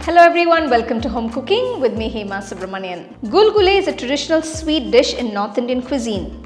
Hello everyone, welcome to Home Cooking with me Hema Subramanian. Gulgule is a traditional sweet dish in North Indian cuisine.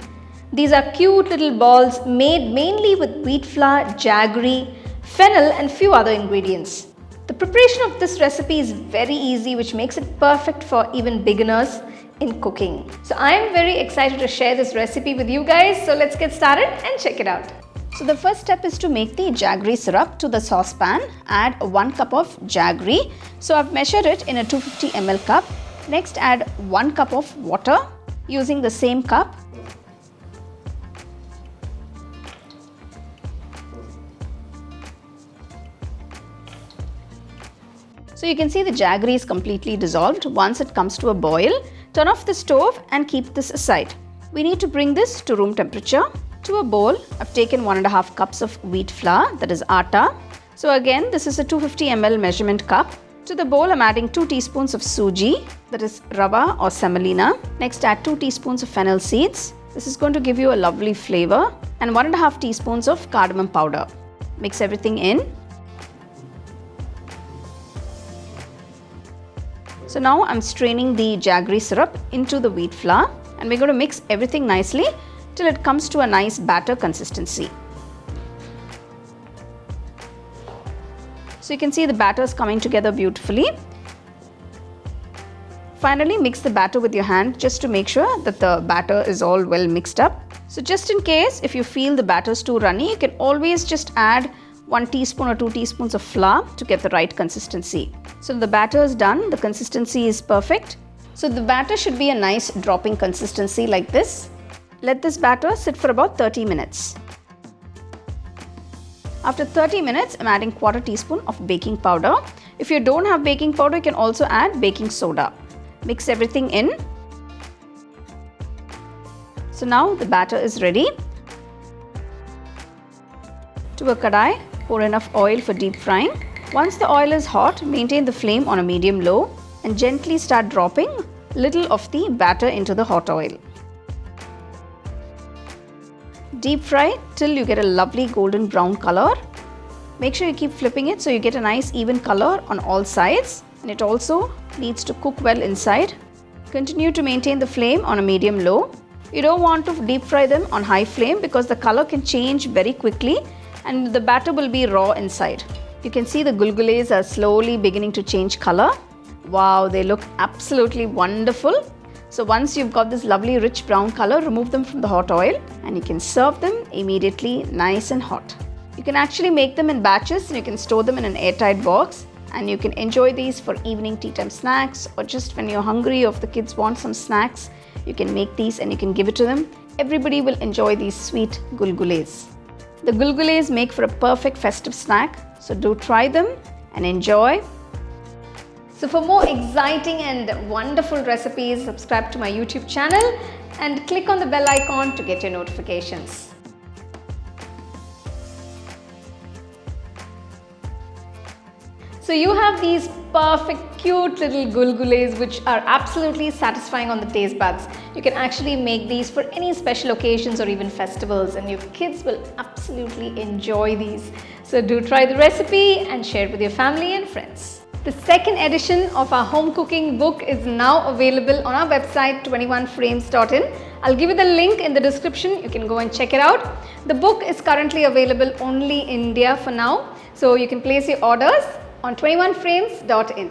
These are cute little balls made mainly with wheat flour, jaggery, fennel and few other ingredients. The preparation of this recipe is very easy, which makes it perfect for even beginners in cooking. So I am very excited to share this recipe with you guys. So let's get started and check it out. So the first step is to make the jaggery syrup. To the saucepan, add 1 cup of jaggery. So I've measured it in a 250 ml cup. Next add 1 cup of water using the same cup. So you can see the jaggery is completely dissolved. Once it comes to a boil, turn off the stove and keep this aside. We need to bring this to room temperature. To a bowl, I've taken 1.5 cups of wheat flour, that is atta. So again, this is a 250 ml measurement cup. To the bowl, I'm adding 2 teaspoons of Sooji, that is Rava or semolina. Next, add 2 teaspoons of Fennel Seeds. This is going to give you a lovely flavor. And 1.5 teaspoons of Cardamom Powder. Mix everything in. So now I'm straining the jaggery syrup into the wheat flour, and we're going to mix everything nicely till it comes to a nice batter consistency. So you can see the batter is coming together beautifully. Finally, mix the batter with your hand just to make sure that the batter is all well mixed up. So just in case if you feel the batter is too runny, you can always just add 1 teaspoon or 2 teaspoons of flour to get the right consistency. So the batter is done, the consistency is perfect. So the batter should be a nice dropping consistency like this. Let this batter sit for about 30 minutes. After 30 minutes, I'm adding 1/4 teaspoon of baking powder. If you don't have baking powder, you can also add baking soda. Mix everything in. So now the batter is ready. To a kadai, pour enough oil for deep frying. Once the oil is hot, maintain the flame on a medium-low and gently start dropping little of the batter into the hot oil. Deep fry till you get a lovely golden brown color. Make sure you keep flipping it so you get a nice even color on all sides, and it also needs to cook well inside. Continue to maintain the flame on a medium-low. You don't want to deep fry them on high flame because the color can change very quickly and the batter will be raw inside. You can see the gulgules are slowly beginning to change color. Wow, they look absolutely wonderful. So once you've got this lovely rich brown color, remove them from the hot oil and you can serve them immediately nice and hot. You can actually make them in batches and you can store them in an airtight box, and you can enjoy these for evening tea time snacks, or just when you're hungry or if the kids want some snacks, you can make these and you can give it to them. Everybody will enjoy these sweet gulgules. The gulgules make for a perfect festive snack, so do try them and enjoy. So for more exciting and wonderful recipes, subscribe to my YouTube channel and click on the bell icon to get your notifications. So you have these perfect cute little gulgules which are absolutely satisfying on the taste buds. You can actually make these for any special occasions or even festivals, and your kids will absolutely enjoy these. So do try the recipe and share it with your family and friends. The second edition of our home cooking book is now available on our website 21frames.in. I'll give you the link in the description. You can go and check it out. The book is currently available only in India for now, so you can place your orders on 21frames.in.